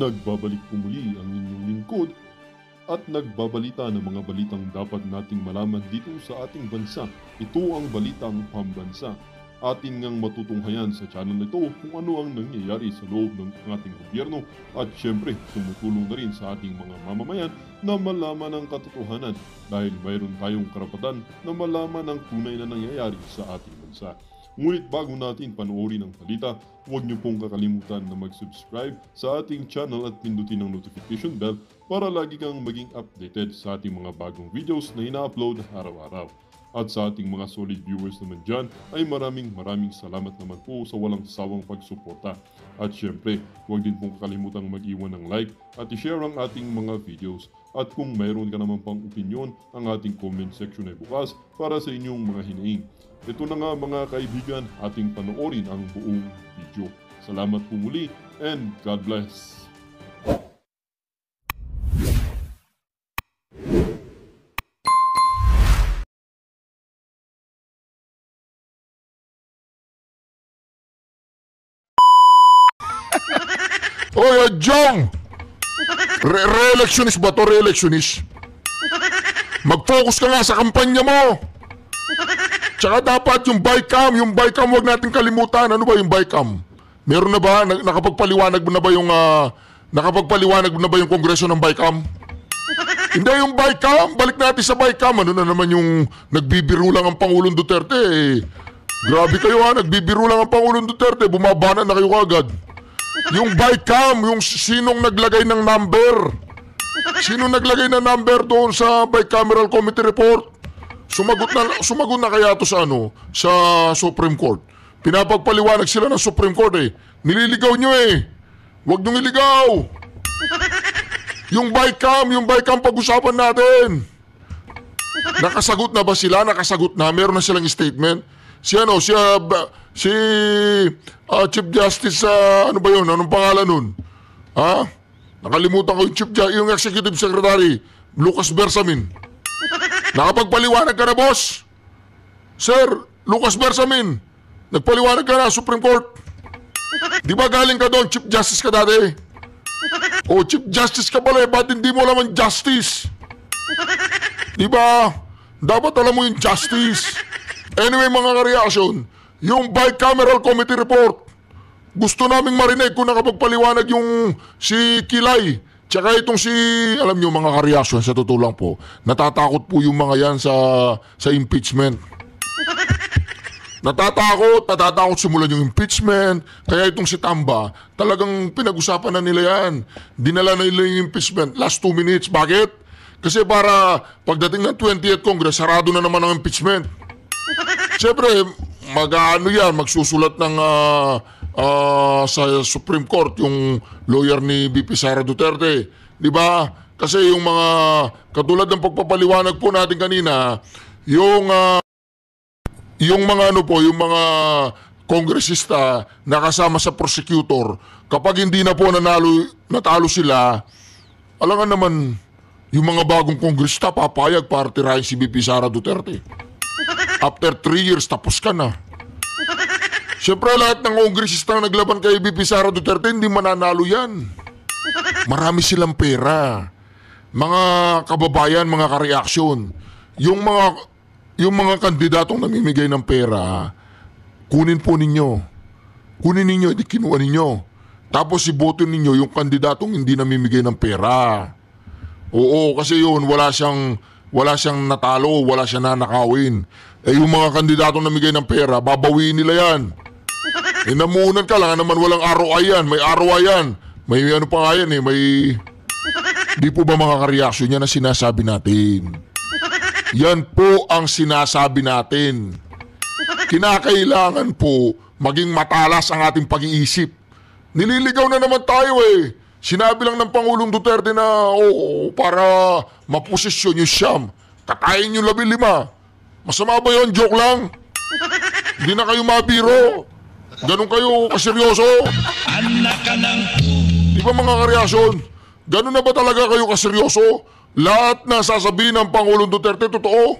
Nagbabalik po muli ang inyong lingkod at nagbabalita ng mga balitang dapat nating malaman dito sa ating bansa. Ito ang Balitang Pambansa. Atin ngang matutunghayan sa channel na ito kung ano ang nangyayari sa loob ng ating gobyerno at syempre tumutulong na rin sa ating mga mamamayan na malaman ang katotohanan dahil mayroon tayong karapatan na malaman ang tunay na nangyayari sa ating bansa. Ngunit bago natin panoorin ang balita, huwag niyo pong kakalimutan na mag-subscribe sa ating channel at pindutin ang notification bell para lagi kang maging updated sa ating mga bagong videos na ina-upload araw-araw. At sa ating mga solid viewers naman dyan ay maraming salamat naman po sa walang sawang pagsuporta. At syempre, huwag din pong kakalimutan mag-iwan ng like at i-share ang ating mga videos. At kung mayroon ka naman pang opinion, ang ating comment section ay bukas para sa inyong mga hinaing. Ito na nga mga kaibigan, ating panoorin ang buong video. Salamat po muli and God bless! Oy, Jong! Re-electionist ba to? Re-electionist? Mag-focus ka nga sa kampanya mo! Tsaka dapat yung bycam wag natin kalimutan. Ano ba yung bycam? Meron na ba? Nakapagpaliwanag na ba yung kongreso ng bycam? Hindi yung bycam. Balik natin sa bycam. Ano na naman yung nagbibiro lang ang Pangulong Duterte eh. Grabe kayo ha, nagbibiro lang ang Pangulong Duterte. Bumabana na kayo agad. Yung bycam, yung sinong naglagay ng number. Sinong naglagay ng number doon sa bicameral committee report? Sumagot na kaya to sa sa Supreme Court. Pinapagpaliwanag sila ng Supreme Court eh. Nililigaw nyo eh. Huwag nyo iligaw. Yung bycam pag-usapan natin. Nakasagot na ba sila? Nakasagot na. Meron na silang statement. Si Chief Justice, ano ba yun? Anong pangalan nun? Ha? Nakalimutan ko yung Executive Secretary, Lucas Bersamin. Nakapagpaliwanag ka na, boss? Sir, Lucas Bersamin, nagpaliwanag ka na, Supreme Court. Di ba galing ka doon, Chief Justice ka dati? O, Chief Justice ka pala, ba't hindi mo alam ang justice? Di ba? Dapat alam mo yung justice. Anyway, mga ka-reaction, yung bicameral committee report, gusto naming marinig kung nakapagpaliwanag yung si Kilay. Tsaka itong alam nyo mga ka-reaction, sa totoo lang po, natatakot po yung mga yan sa impeachment. Natatakot simulan yung impeachment. Kaya itong si Tamba, talagang pinag-usapan na nila yan. Dinala na nila yung impeachment, last 2 minutes. Bakit? Kasi para pagdating ng 20th Congress, sarado na naman ang impeachment. Siyempre, magsusulat ng sa Supreme Court yung lawyer ni VP Sara Duterte, di ba? Kasi yung mga katulad ng pagpapaliwanag po natin kanina, yung mga mga kongresista na kasama sa prosecutor, kapag hindi na po natalo sila, alangan naman yung mga bagong kongresista papayag para tirahin si VP Sara Duterte. After 3 years, tapos ka na. Siyempre, lahat ng kongresista na naglaban kay VP Sara Duterte, hindi mananalo yan. Marami silang pera. Mga kababayan, mga ka-reaction, yung mga kandidatong namimigay ng pera, kunin po ninyo. Kunin ninyo, hindi kinuha ninyo. Tapos ibotin ninyo yung kandidatong hindi namimigay ng pera. Oo, kasi yun, wala siyang natalo, wala siyang nanakawin. Eh yung mga kandidatong namigay ng pera, babawiin nila yan. Namuunan ka lang naman, walang ROI yan. May ROI yan. May ano pa nga yan eh, may... Di po ba mga ka-reaction yan ang sinasabi natin? Yan po ang sinasabi natin. Kinakailangan po maging matalas ang ating pag-iisip. Nililigaw na naman tayo eh. Sinabi lang ng Pangulong Duterte na para maposisyon yung siyam. Katayin yung 15. Masama ba yun? Joke lang. Hindi na kayo mabiro. Ganun kayo kaseryoso. Di ba mga kareasyon? Ganun na ba talaga kayo kaseryoso? Lahat na sasabihin ng Pangulong Duterte, totoo?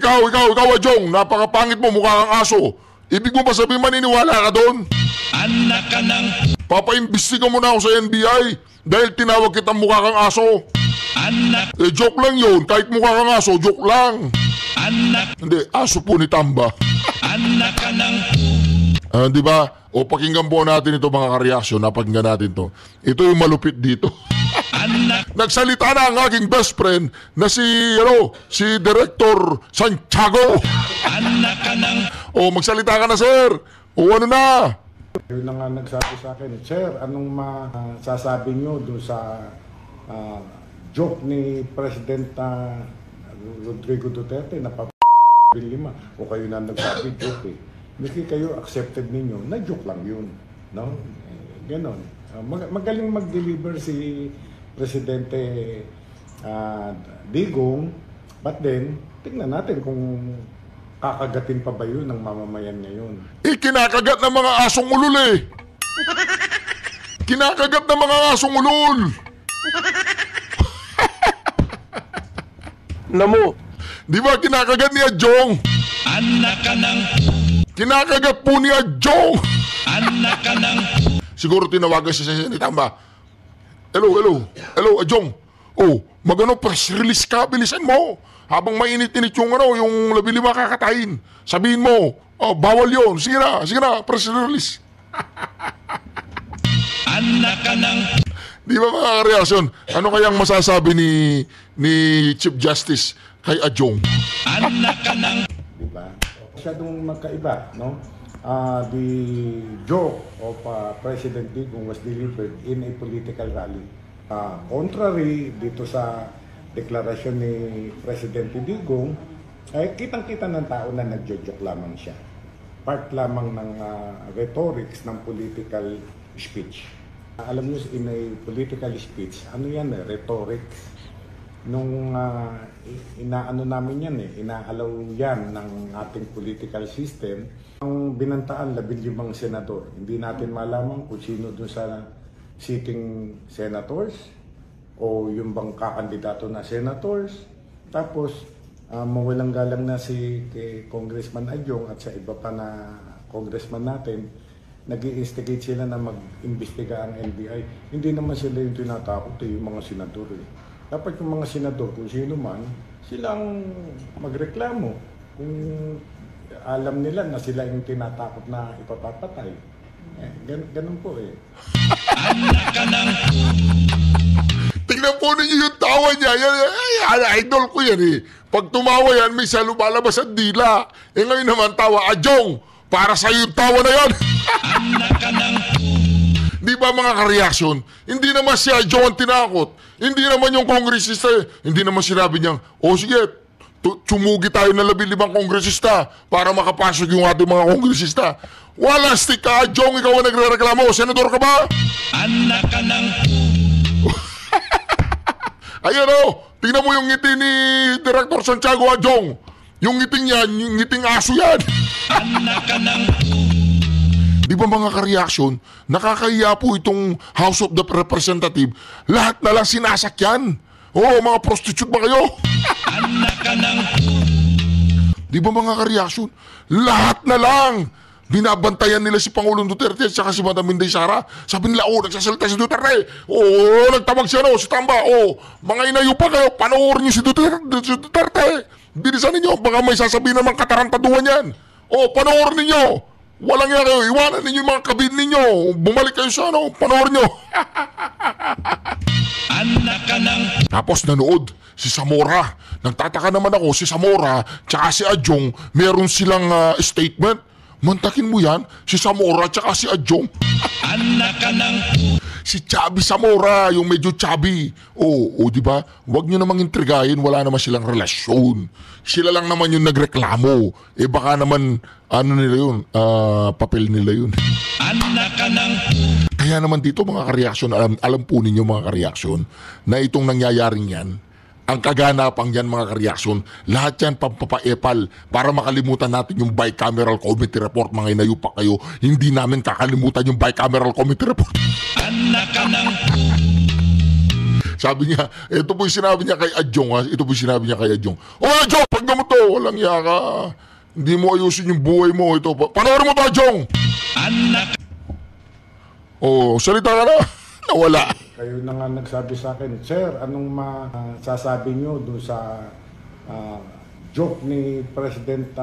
Ikaw, Jong, napakapangit mo, mukha kang aso. Ibig mo ba sabihin maniniwala ka doon? Papaimbestiga mo na ako sa NBI dahil tinawag kitang mukha kang aso. Joke lang yun. Kahit mukha kang aso, joke lang. Hindi, aso po ni Tamba. Di ba? O pakinggan po natin ito mga kareaksyon. Napakinggan natin to. Ito yung malupit dito. Nagsalita na ang aking best friend na si Director Santiago. O magsalita ka na, sir. O ano na? Yun na nga nagsabi sa akin, Sir, anong masasabi nyo doon sa joke ni President Rodrigo Duterte na lima? O kayo na nagsabi, joke eh. Hindi kayo accepted ninyo, na joke lang yun. No? Ganon. Magaling mag-deliver si Presidente Digong, but then, tingnan natin kung kakagatin pa ba yun ng mamamayan ngayon. Kinakagat ng mga asong ulol eh. Kinakagat ng mga asong ulol. Namo. Di ba kinakagat ni Adjong? Kinakagat po ni Adjong. Siguro tinawagan siya ni Tamba. Hello, Adjong. Oh, magano press release ka, bilisan mo. Habang mainit-init yung yung labing-lima kakatayin. Sabihin mo, oh, bawal yun. Sige na, press release. Di ba mga kareaksyon? Ano kayang masasabi ni Chief Justice kay Adjong? Diba? Masyadong magkaiba, no? The joke of President Digong was delivered in a political rally. Contrary dito sa deklarasyon ni Presidente Digong, ay kitang-kita ng tao na nagjo-joke lamang siya. Part lamang ng rhetorics ng political speech. Alam niyo, in a political speech, ano yan rhetorics. Nung inaano namin yan inaalaw yan ng ating political system. Ang binantaan, 15 senador. Hindi natin malaman kung sino dun sa sitting senators o yung bang kakandidato na senators. Tapos, mawalang galang na si Congressman Adjong at sa iba pa na congressman natin, nag-i-instigate sila na mag-imbestiga ang NBI. Hindi naman sila yung tinatakot yung mga senador Dapat yung mga senador, kung sino man, silang magreklamo. Kung alam nila na sila yung tinatakot na ipapapatay. Ganun po Tingnan po ninyo yung tawa niya. Idol ko yan eh. Pag tumawa yan, may lumalabas ang dila. Ngayon naman tawa, Adjong, para sa yung tawa na yan. Di ba mga kareaksyon? Hindi naman si Adjong ang tinakot. Hindi naman yung kongresista Hindi naman sinabi niyang, sige, sumugi tayo ng 15 kongresista para makapasok yung ating mga kongresista. Wala stick ka, Adjong, ikaw ang nagre-reklamo. Senador ka ba? Ayan tingnan mo yung ngiti ni Director Santiago, Adjong. Yung ngiting yan, yung ngiting aso yan. Di ba mga kareaksyon, nakakahiya po itong House of the Representative, lahat na lang sinasakyan. Mga prostitute ba kayo? Di ba mga kareaksyon, lahat na lang. Binabantayan nila si Pangulong Duterte at saka si Madam Inday Sara. Sabi nila, nagsasalita si Duterte. Nagtawag siya, si Tamba. Mga inayo pa kayo, panoorin niyo si Duterte. Bilisan ninyo, baka may sasabihin naman katarantaduhan yan. Panoorin ninyo. Walang yan kayo, iwanan ninyo yung mga kabin ninyo. Bumalik kayo sa panoorin nyo. Tapos nanood si Zamora. Nagtataka naman ako, si Zamora tsaka si Adjong, meron silang statement. Mantakin mo yan, si Zamora tsaka si Adjong. Si Chubby Zamora, yung medyo chubby. Di ba? Huwag nyo namang intrigahin, wala naman silang relasyon. Sila lang naman yung nagreklamo. Baka naman, nila yun, papel nila yun. Kaya naman dito mga kareaksyon, alam po ninyo mga kareaksyon, na itong nangyayaring yan, ang kaganapang yan mga kareaksyon, lahat yan pampapaepal para makalimutan natin yung bicameral committee report. Mga inayo pa kayo, hindi namin kakalimutan yung bicameral committee report. Sabi niya, ito po yung sinabi niya kay Adjong. Ito po yung sinabi niya kay Adjong. Adjong, pag mo to, walang yaka. Hindi mo ayusin yung buhay mo. Panoorin mo to, Adjong. salita ka na. Nawala. Kayo na nga nagsabi sa akin, Sir, anong masasabi nyo doon sa joke ni President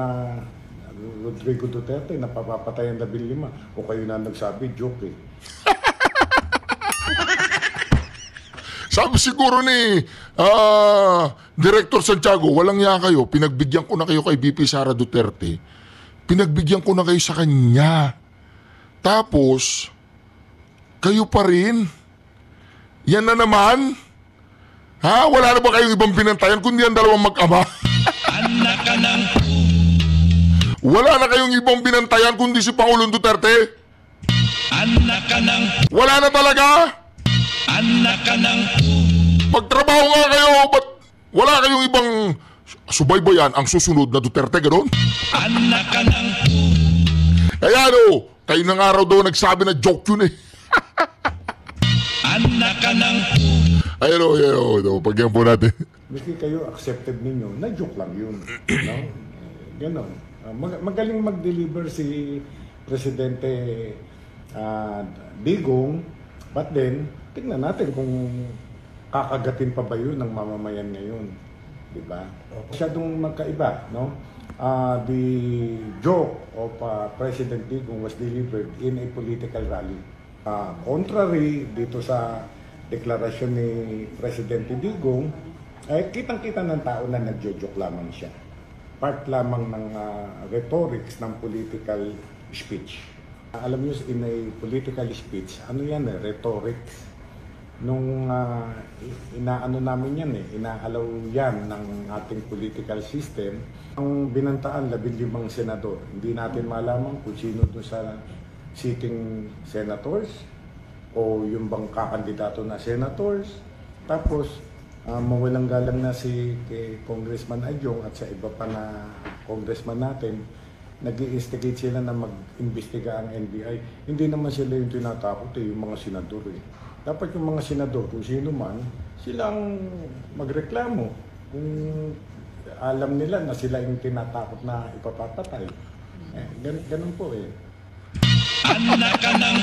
Rodrigo Duterte na papapatay ang 15? O kayo na nagsabi, joke eh. Sabi siguro ni Director Santiago, walang ya kayo, pinagbigyan ko na kayo kay VP Sara Duterte. Pinagbigyan ko na kayo sa kanya. Tapos, kayo pa rin. Yan na naman. Ha? Wala na ba kayong ibang binantayan kundi ang dalawang mag-ama? Anak ka ng Wala na kayong ibang binantayan kundi si Pangulong Duterte? anak ka ng Wala na talaga? anak ka ng Pagtrabaho nga kayo, ba't wala kayong ibang subaybayan ang susunod na Duterte, gano'n? anak ka ng Kaya kayo ng araw daw nagsabi na joke yun eh. anak ka ng Ayun, pagyan po natin. Miski kayo accepted ninyo, na joke lang yun. No? Ganon. Magaling mag-deliver si Presidente Digong, but then, tingnan natin kung kakagatin pa ba yun ng mamamayan ngayon. Diba? Masyadong magkaiba, no? The joke of President Digong was delivered in a political rally. Contrary dito sa deklarasyon ni Presidente Digong, ay kitang-kita ng tao na nagjo-joke lamang siya. Part lamang ng rhetorics ng political speech. Alam niyo, in a political speech, ano yan rhetorics. Nung inaano namin yan inaalaw yan ng ating political system. Ang binantaan, 15 senador. Hindi natin malaman kung sino doon sa sitting senators o yung bang kakandidato na senators. Tapos, mawalang galang na si Congressman Adjong at sa iba pa na congressman natin, nag-i-instigate sila na mag-imbestiga ang NBI. Hindi naman sila yung tinatakot yung mga senador Dapat yung mga senador, kung sino man, silang magreklamo. Kung alam nila na sila yung tinatakot na ipapapatay. Ganun po anak ka ng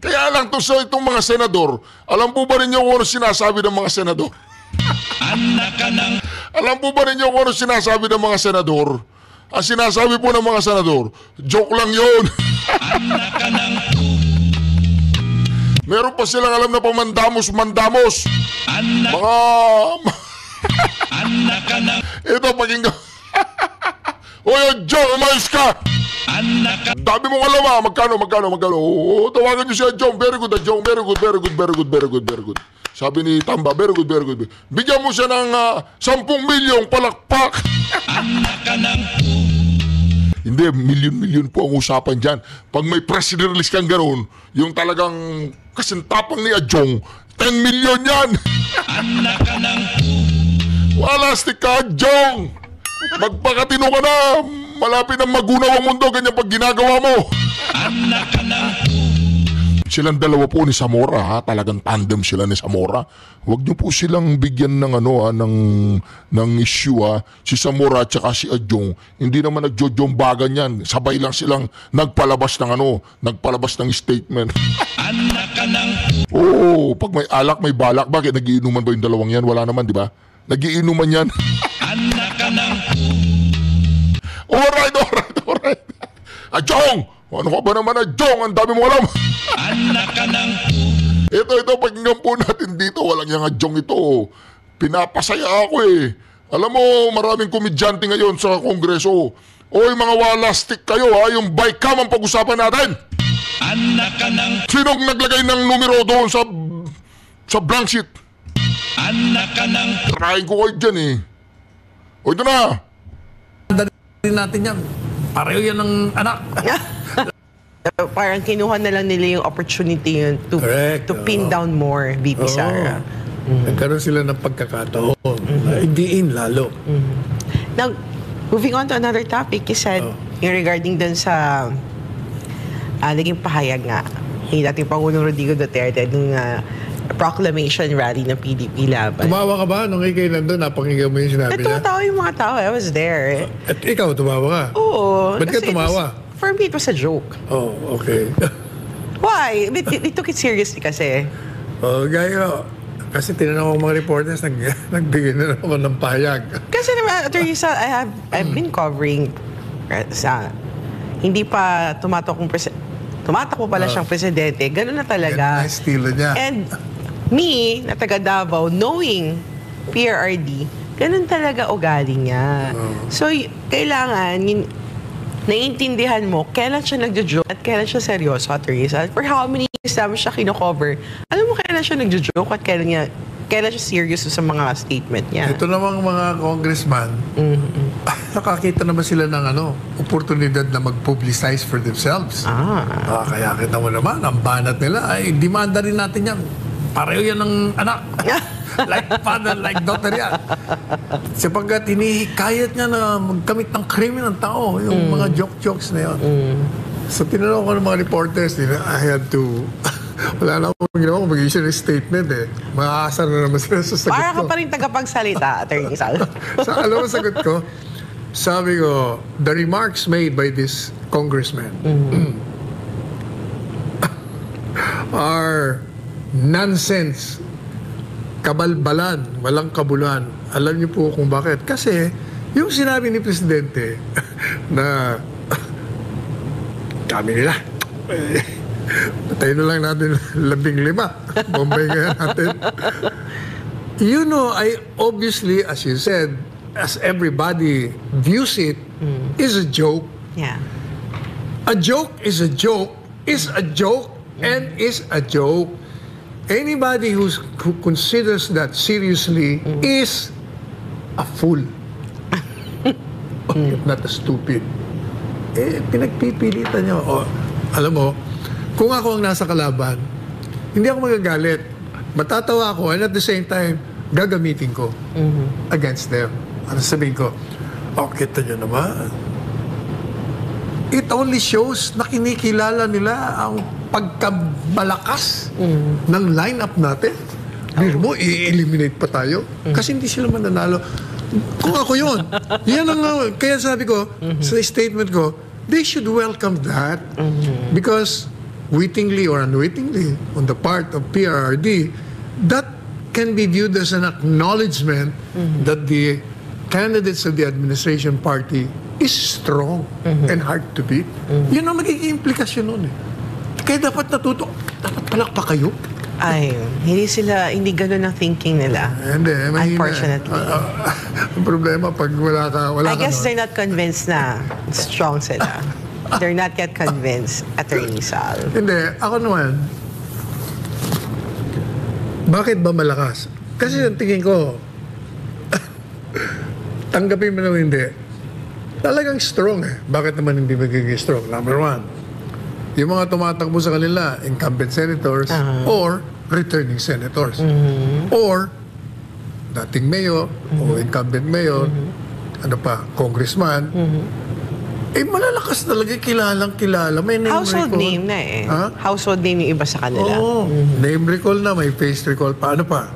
Kaya lang to sa itong mga senador, alam po ba ninyo kung ano sinasabi ng mga senador? anak ka ng Alam po ba ninyo kung ano sinasabi ng mga senador? Ang sinasabi po ng mga senador, joke lang yun. anak ka ng Meron pa silang alam na pamandamos. anak Mga... anak ka ng Ito, pakinggan. Oy, Joe, umayos ka! anak ka Dami mong alam magkano? Oo, tawagan niyo siya, Jong. Very good, Jong. Very good. Sabi ni Tamba, very good. Bigyan mo siya ng 10 milyong palakpak. anak ka ng Hindi, milyon po ang usapan dyan. Pag may press release kang gano'n, yung talagang kasintapang ni Adjong, 10 milyon yan! anak ka ng Wala, stick ka, Adjong! Magpakatino ka na! Malapit ang magunaw ang mundo, ganyan pag ginagawa mo! anak ka ng Silang dalawa po ni Zamora, talagang tandem sila ni Zamora. Huwag niyo po silang bigyan ng ng issue Si Zamora at saka si Adjong, hindi naman nagjojombagan yan. Sabay lang silang nagpalabas ng statement. anak ka ng Oo, pag may alak, may balak. Bakit nagiinuman ba yung dalawang yan? Wala naman, di ba? Nagiinuman yan. anak ka ng Alright. Adjong! Ano ka ba naman, Adjong? Ang dami mo alam. anak ka ng Ito, pakinggan po natin dito. Walang yung Adjong ito. Pinapasaya ako Alam mo, maraming komedyante ngayon sa Kongreso. Oy, mga walastik kayo yung bike cam ang pag-usapan natin. anak ka ng Sinong naglagay ng numero doon sa blank sheet? anak ka ng Trying ko kayo dyan O, ito na. Din natin yan. Pareho yan ng anak. Parang kinuha na lang nila yung opportunity yun to Correct, pin down more VP Sara. Nagkaroon sila ng pagkakataon. Diin lalo. Now, moving on to another topic, you said yung regarding dun sa naging pahayag nga ni dating Pangulong Rodrigo Duterte nung proclamation rally ng PDP laban. Tumawa ka ba nung ikay nandun? Napakinggan mo yung sinabi niya? Natuwa yung mga tao. I was there. At ikaw, tumawa ka? Oo. Ba't ka kasi tumawa? For me, it was a joke. Oh, okay. Why? They took it seriously kasi. Gaya, kasi tinanong ko mga reporters, nagbigay na ako ng payag. Kasi naman, Attorney Sal, I've been covering sa hindi pa tumatakbo pala siyang presidente. Ganun na talaga. Yan ang estilo niya. And me, na taga Davao, knowing PRRD, ganun talaga ugali niya. So, kailangan, naiintindihan mo kailan siya nagjo-joke at kailan siya seryoso, Attorney Sal. For how many years namin siya kino-cover, alam mo kailan siya nagjo-joke at kailan siya serious sa mga statement niya. Ito namang mga congressman, nakakita naman sila ng oportunidad na mag-publicize for themselves. Kaya kita mo naman, ang banat nila, ay demanda rin natin yan. Pareho yan ng anak. Like father, like daughter yan. Sapagkat hinihikayat niya na magkamit ng krimen ng tao, yung mga joke-jokes na yun. So tinanong ko ng mga reporters, I had to... Wala na akong ginawa kung mag-issue ng statement Makakasar na naman sila sa sagot ko. Para ka pa rin tagapagsalita, Attorney Sal. Alam mo sagot ko? Sabi ko, the remarks made by this congressman are nonsense, kabalbalan, walang kabuluhan. Alam niyo po kung bakit. Kasi, yung sinabi ni Presidente na kami nila, patayin na lang natin 15. Bombay kaya natin. Obviously, as you said, as everybody views it, is a joke. Yeah. A joke is a joke, is a joke, and is a joke. Anybody who considers that seriously is a fool. If not a stupid. Pinagpipilitan niyo. Alam mo, kung ako ang nasa kalaban, hindi ako magagalit. Matatawa ako and at the same time, gagamitin ko against them. Ano sabihin ko? Kita nyo naman. It only shows na kinikilala nila ang pagkabalakas ng lineup natin. Biro mo, i-eliminate pa tayo. Kasi hindi sila mananalo. Kung ako yun, yan ang, kaya sabi ko, sa statement ko, they should welcome that. Because wittingly or unwittingly, on the part of PRRD, that can be viewed as an acknowledgement that the candidates of the administration party is strong and hard to beat. Yun ang magiging implikasyon nun Kaya dapat dapat palakpa kayo. Ay, hindi ganun ang thinking nila. Hindi, mahina. Unfortunately. Ang problema, pag wala ka I guess they're not convinced na strong sila. They're not yet convinced, Attorney Sal. Hindi, ako naman, bakit ba malakas? Kasi ang tingin ko, tanggapin mo naman hindi, talagang strong Bakit naman hindi magiging strong? Number one, yung mga tumatakbo sa kanila, incumbent senators or returning senators. Or dating mayor o incumbent mayor, congressman, malalakas talaga, kilala. May name Household recall. name na Household name yung iba sa kanila. Name recall na, may face recall. Paano pa?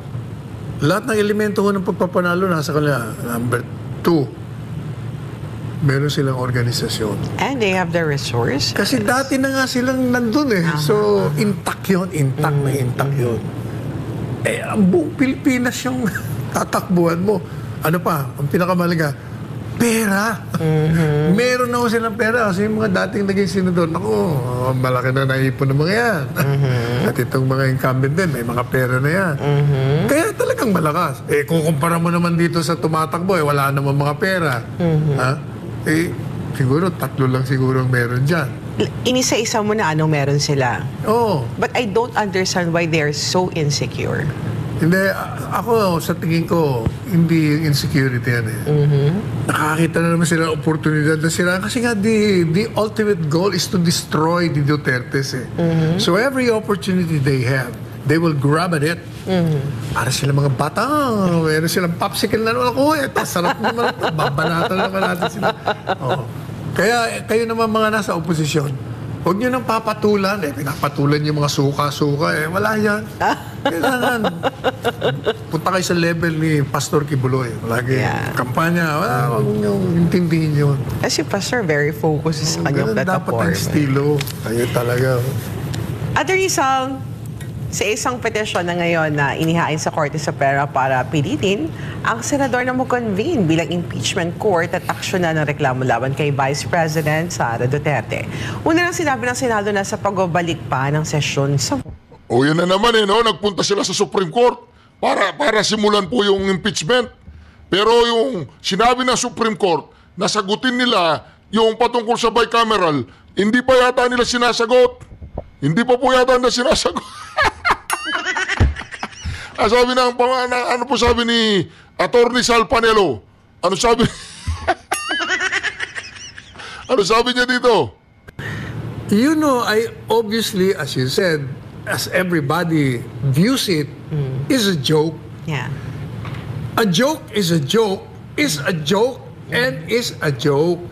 Lahat ng elemento ng pagpapanalo nasa kanila. Number 2, meron silang organisasyon. And they have the resource. Kasi dati na nga silang nandun So, intact yun. Intact yun. Ang buong Pilipinas yung tatakbuhan mo. Ano pa? Ang pinakamalaga, pera. Meron na silang pera. Kasi yung mga dating naging senador, malaki na naipon ng mga yan. At itong mga incumbent din, may mga pera na yan. Kaya talagang malakas. Kung kumpara mo naman dito sa tumatakbo, wala naman mga pera. Siguro, 3 lang siguro ang meron dyan. Inisa-isa mo na anong meron sila. But I don't understand why they are so insecure. Hindi, ako sa tingin ko, hindi insecurity yan Nakakita na naman sila ng oportunidad na sila. Kasi nga, the ultimate goal is to destroy the Dutertes So every opportunity they have, they will grab at it. Para sila mga bata, meron silang popsicle na naman ako sarap naman ito, babanatan naman natin sila. Kaya kayo naman mga nasa oposisyon, huwag nyo nang papatulan. Pinapatulan yung mga suka-suka. Wala yan. Kailangan. Punta kayo sa level ni Pastor Kibuloy. Lagi kampanya. Huwag nyo intindihin yun. Kasi Pastor, very focused sa kanyang Dapat ang platform. estilo. Kayo talaga. Attorney Sal, sa isang petisyon na ngayon na inihain sa Korte Suprema para pilitin ang senador na mag-convene bilang impeachment court at aksyonan ng reklamo laban kay Vice President Sara Duterte. Una lang sinabi ng Senado na sa pagbabalik pa ng sesyon sa... O yan na naman no? Nagpunta sila sa Supreme Court para simulan po yung impeachment. Pero yung sinabi ng Supreme Court, nasagutin nila yung patungkol sa bicameral, hindi pa yata nila sinasagot. Hindi pa po yata nila sinasagot. Sabi ng ano po sabi ni Attorney Sal Panelo? Ano sabi? Ano sabi niya dito? You know, obviously, as you said, as everybody views it, is a joke. Yeah. A joke is a joke, is a joke, and is a joke.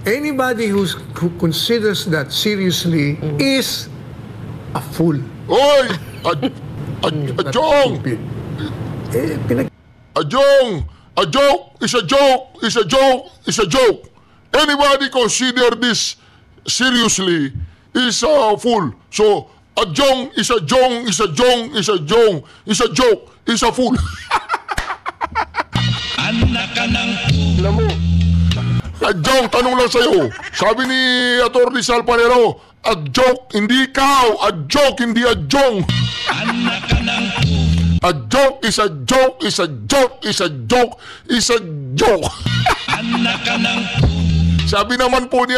Anybody who considers that seriously is a fool. Oy! Ajong! Ajong! A joke is a joke, is a joke, is a joke. Anybody consider this seriously is a fool. So, a jong is a jong, is a jong, is a jong, is a joke, is a fool. Anak ka ng Alam mo, a jong, tanong lang sa'yo. Sabi ni Atty. Sal Panelo, a joke, hindi ikaw. A joke, hindi a jong. anak ka ng A joke is a joke, is a joke, is a joke, is a joke. anak ka ng Sabi naman po ni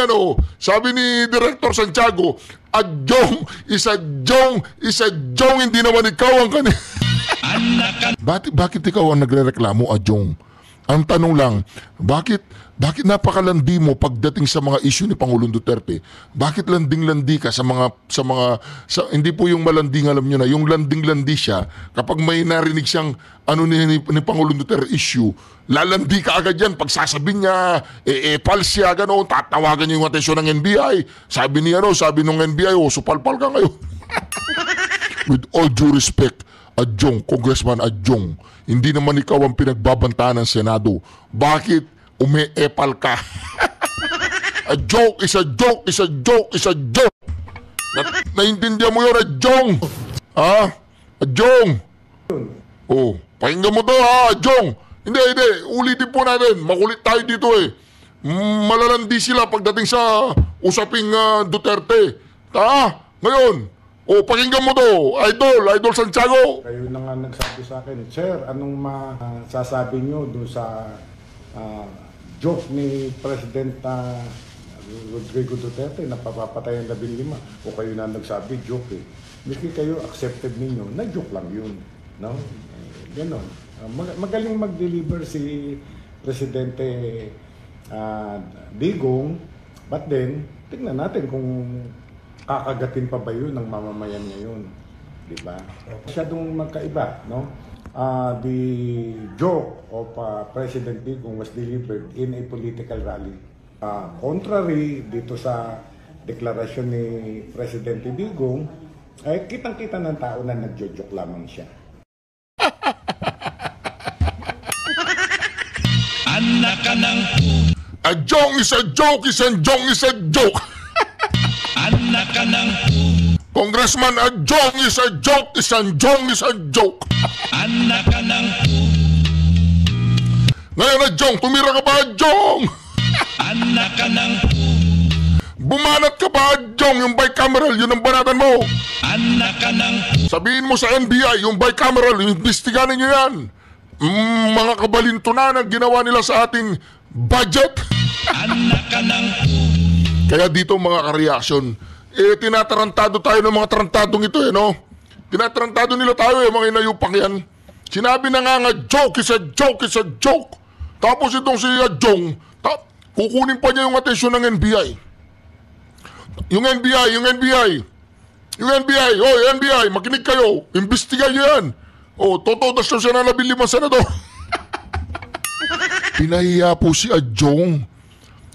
sabi ni Director Santiago, a jong is a jong, is a jong, hindi naman ikaw ang anak ka Bakit ikaw ang nagrereklamo, a jong? Ang tanong lang, bakit napakalandi mo pagdating sa mga issue ni Pangulong Duterte? Bakit landing-landi ka sa hindi po yung malanding, alam nyo na, yung landing-landi siya, kapag may narinig siyang ni Pangulong Duterte issue, lalandi ka agad yan. Pag sasabihin niya, palsya, gano'n, tatawagan niya yung atensyon ng NBI. Sabi nung NBI, supalpal ka ngayon. With all due respect, Adjong, Congressman Adjong, hindi naman ikaw ang pinagbabantaan ng Senado. Bakit umeepal ka? A joke is a joke, is a joke, is a joke. Naintindihan mo yun, Adjong? Ha? Adjong? Oh, pakinggan mo to ha, Adjong. Hindi, ulitin po natin. Makulit tayo dito eh. Malalandi sila pagdating sa usaping Duterte. Ngayon, pakinggan mo to, Idol Santiago. Kayo na nga nagsabi sa akin, Sir, anong masasabi nyo doon sa joke ni President Rodrigo Duterte na papapatay ang 15? O kayo na nagsabi, joke eh. Miski kayo accepted ninyo, na joke lang yun. No? Ganon. Magaling mag-deliver si Presidente Digong, but then, tingnan natin kung kakagatin pa ba yun ng mamamayan ngayon. Diba? Masyadong magkaiba, no? The joke of President Digong was delivered in a political rally. Contrary dito sa deklarasyon ni Presidente Digong, ay kitang-kita ng tao na nagjo-joke lamang siya. anak ka ng A jong is a joke, is a jong, is a joke. anak ka ng Congressman Adjong is a joke, is a jong, is a joke. anak ka ng Ngayon Adjong, tumira ka ba Adjong? anak ka ng Bumanat ka ba Adjong? Yung bicameral, yun ang banatan mo. anak ka ng Sabihin mo sa NBI, yung bicameral, investiganin nyo yan. Mga kabalintunan ang ginawa nila sa ating budget. anak ka ng Kaya dito mga ka-reaction, tinatarantado tayo ng mga tarantadong ito no? Tinatarantado nila tayo mga inayupak yan. Sinabi na nga joke is a joke, is a joke. Tapos itong si Adjong, kukunin pa niya yung atensyon ng NBI. Yung NBI, makinig kayo, imbestigahan nyo yan. Totodas na siya na 15 senador. Pinahiya po si Adjong.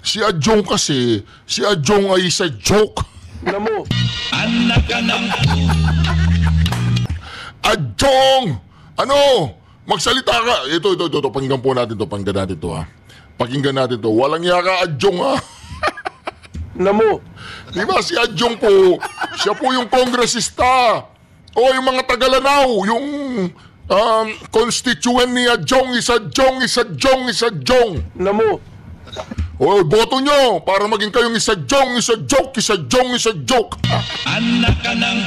Si Adjong kasi, si Adjong ay isa joke. anak ka ng Adjong! Magsalita ka. Ito, pakinggan po natin to, ha. Pakinggan natin to. Walang yaka, Adjong, ha. Di ba si Adjong po, Siya po yung kongresista. O yung mga Tagalanaw, yung constituent ni Jong, isa Jong. Namo. O, boto nyo para maging kayong isa Jong. Anak ka ng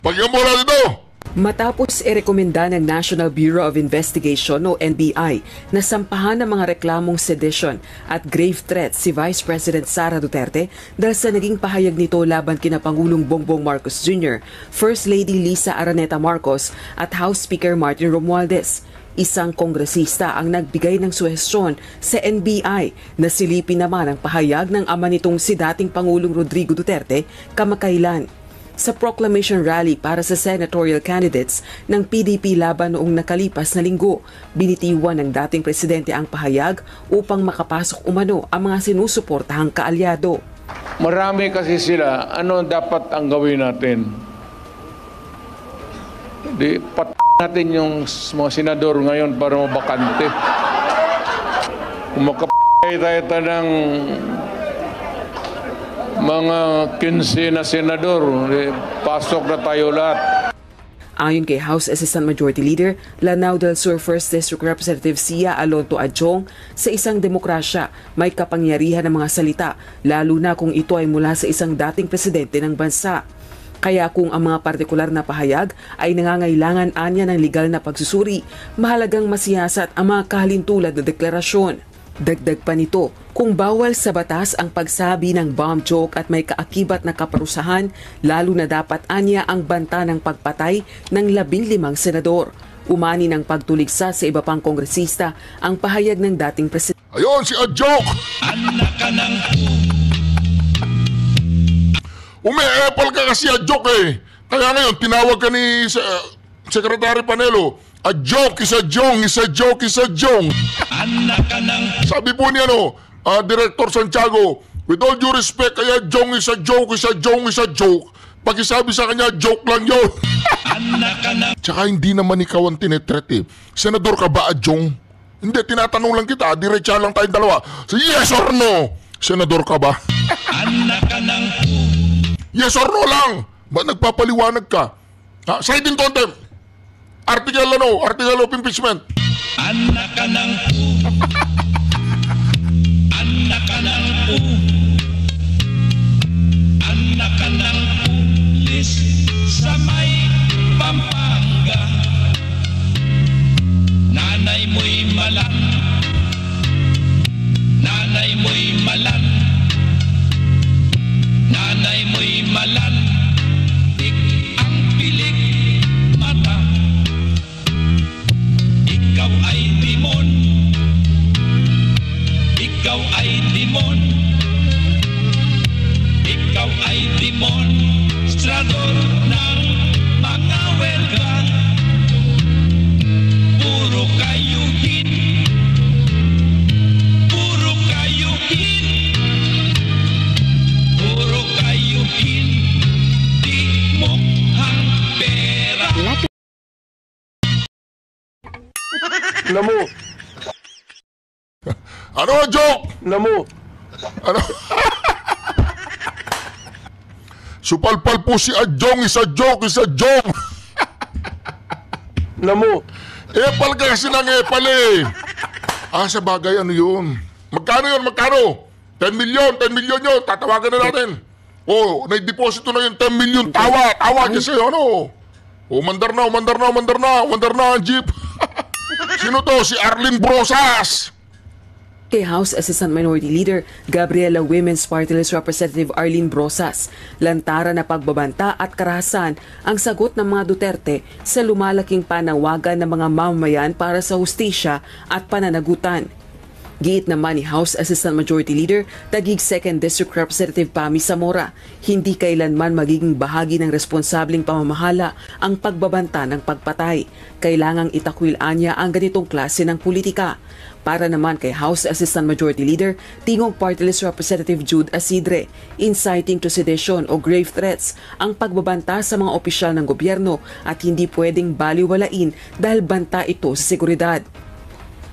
Pagyan mo na dito. Matapos irekomenda ng National Bureau of Investigation o NBI na sampahan ng mga reklamong sedition at grave threats si Vice President Sara Duterte dahil sa naging pahayag nito laban kina Pangulong Bongbong Marcos Jr., First Lady Lisa Araneta Marcos at House Speaker Martin Romualdez. Isang kongresista ang nagbigay ng suhestyon sa NBI na silipin naman ang pahayag ng ama nitong si dating Pangulong Rodrigo Duterte kamakailan. Sa proclamation rally para sa senatorial candidates ng PDP laban noong nakalipas na linggo, binitiwan ng dating presidente ang pahayag upang makapasok umano ang mga sinusuportahang kaalyado. Marami kasi sila. Ano dapat ang gawin natin? Natin yung mga senador ngayon para mabakante. Kung tayo ng mga 15 na senador, pasok na tayo lahat. Ayon kay House Assistant Majority Leader Lanao del Sur 1st District Representative Sia Alonto Adjong, sa isang demokrasya may kapangyarihan ng mga salita, lalo na kung ito ay mula sa isang dating presidente ng bansa. Kaya kung ang mga partikular na pahayag ay nangangailangan anya ng legal na pagsusuri, mahalagang masiyasat ang mga kahalintulad na deklarasyon. Dagdag pa nito, kung bawal sa batas ang pagsabi ng bomb joke at may kaakibat na kaparusahan, lalo na dapat anya ang banta ng pagpatay ng 15 senador. Umani ng pagtuligsa sa iba pang kongresista ang pahayag ng dating presidente. Ayun, si Adjok! anak ka ng Umi-epal ka kasi Adjok eh. Kaya ngayon, tinawag ka ni Secretary Panelo. Adjok, isa Jong. anak ka ng Sabi po niya Director Santiago, with all due respect, kaya Jong is a joke. Pakisabi sa kanya, joke lang yun. anak ka ng Tsaka hindi naman ikaw ang tinetret eh. Senador ka ba, Jong? Hindi, tinatanong lang kita. Diretsa lang tayong dalawa. So, yes or no? Senador ka ba? anak ka ng Yes or no lang? Ba't nagpapaliwanag ka? Side in contempt. Article of impeachment. anak ka ng anak ka ng anak ka ng pulis sa may Pampanga. Nanay mo'y malang, nanay mo'y malang, nanay mo'y malang, tik ang pilik mata. Ikaw ay demon, ikaw ay demon, ikaw ay demonstrador ng mga welga. Puro kayuhin, puro kayuhin, puro kayuhin, di mukhang pera. Namo. Ano, Adjok? Namo. Ano? Supalpal po si Adjong, isa Jong. Namo. Epal ka kasi ng epal eh. Sa bagay, ano yun? Magkano yun? 10 million yun. Tatawagan na natin. Nai-deposito na yun, 10 million. Tawa kasi ano. Mandar na ang jeep. Sino to? Si Arlene Brosas. Kay House Assistant Minority Leader Gabriela Women's Party List Representative Arlene Brosas, lantaran na pagbabanta at karahasan ang sagot ng mga Duterte sa lumalaking panawagan ng mga mamamayan para sa hustisya at pananagutan. Giit naman ni House Assistant Majority Leader Taguig 2nd District Representative Pami Zamora, hindi kailanman magiging bahagi ng responsabling pamamahala ang pagbabanta ng pagpatay. Kailangang itakwil-an niya ang ganitong klase ng politika. Para naman kay House Assistant Majority Leader Tingog Party List Representative Jude Asidre, inciting to sedition o grave threats ang pagbabanta sa mga opisyal ng gobyerno at hindi pwedeng baliwalain dahil banta ito sa seguridad.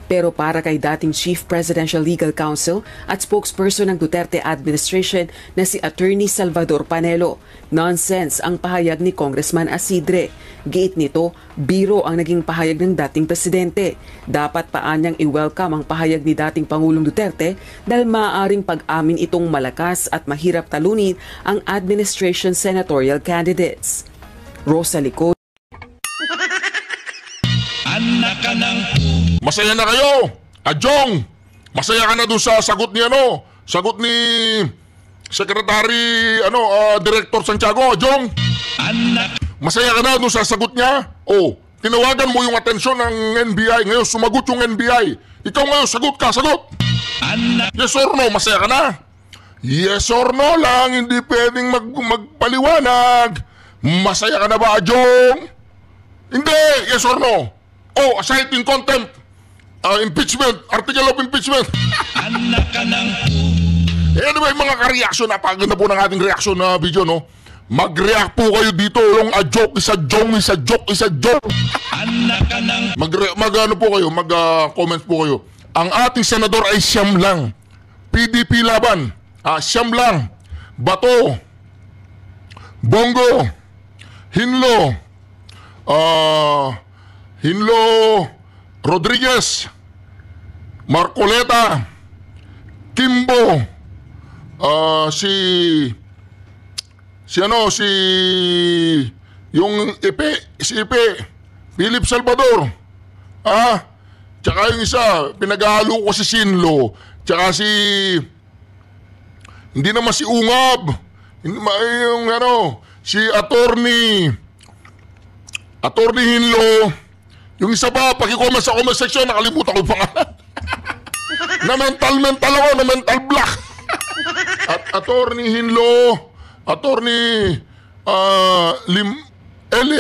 Pero para kay dating Chief Presidential Legal Counsel at spokesperson ng Duterte administration na si Attorney Salvador Panelo, nonsense ang pahayag ni Congressman Asidre. Giit nito, biro ang naging pahayag ng dating presidente. Dapat paanyang i-welcome ang pahayag ni dating Pangulong Duterte dahil maaaring pag-amin itong malakas at mahirap talunin ang administration senatorial candidates. Rosa Licod. Anak ka ng Masaya na kayo! Adjong! Masaya ka na doon sa sagot ni sagot ni Secretary, Director Santiago, Adjong! anak. Masaya ka na doon sa sagot niya? Tinawagan mo yung atensyon ng NBI, ngayon sumagot yung NBI. Ikaw ngayon, sagot ka, sagot! Anak. Yes or no, masaya ka na? Yes or no lang, hindi pwedeng magpaliwanag. Masaya ka na ba, Adjong? Hindi, yes or no? Aside in contempt, impeachment, article of impeachment. Anak ka ng Anyway, mga ka-reaction, napaganda po ng ating reaction na video, no? Mag-react po kayo dito, yung a joke is a joke is a joke is a joke. anak ka ng Mag-comment po kayo. Ang ating senador ay siyam lang. PDP laban. Siyam lang. Bato. Bongo. Hinlo. Rodriguez. Marcoleta. Kimbo. Yung si Ipe. Philip Salvador. Tsaka yung isa, pinag-ahalo ko si Sinlo. Tsaka hindi naman si Ungab. Si Attorney Hinlo. Yung isa pa, pag-i-comment sa comment section, nakalimutan ko yung pangalan. na mental block. At Attorney Hinlo, Attorney L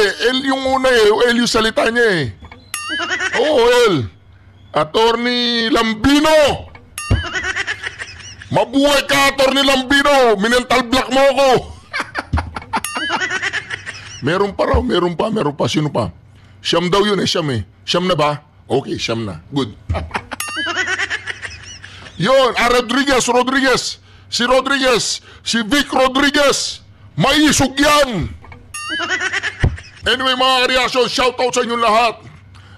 yung una L yung salita niya L. Attorney Lambino. Mabuhay ka, Attorney Lambino. Minental block mo ako. Meron pa. Sino pa? Siyam daw yun siyam Siyam na ba? Okay, siyam na. Good. Yun, Rodriguez. Si Rodriguez. Si Vic Rodriguez. Maisog yan. Anyway, mga ka-reaction, shoutout sa inyong lahat.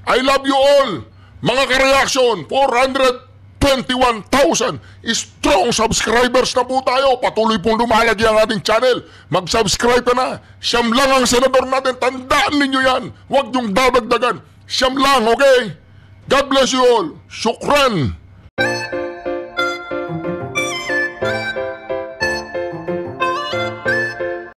I love you all. Mga ka-reaction, 421,000 strong subscribers na po tayo. Patuloy pong lumalagi ang ating channel. Mag-subscribe ka na. Siyam lang ang senador natin. Tandaan ninyo yan. Huwag niyong dadagdagan. Siyam lang, okay? God bless you all. Shukran.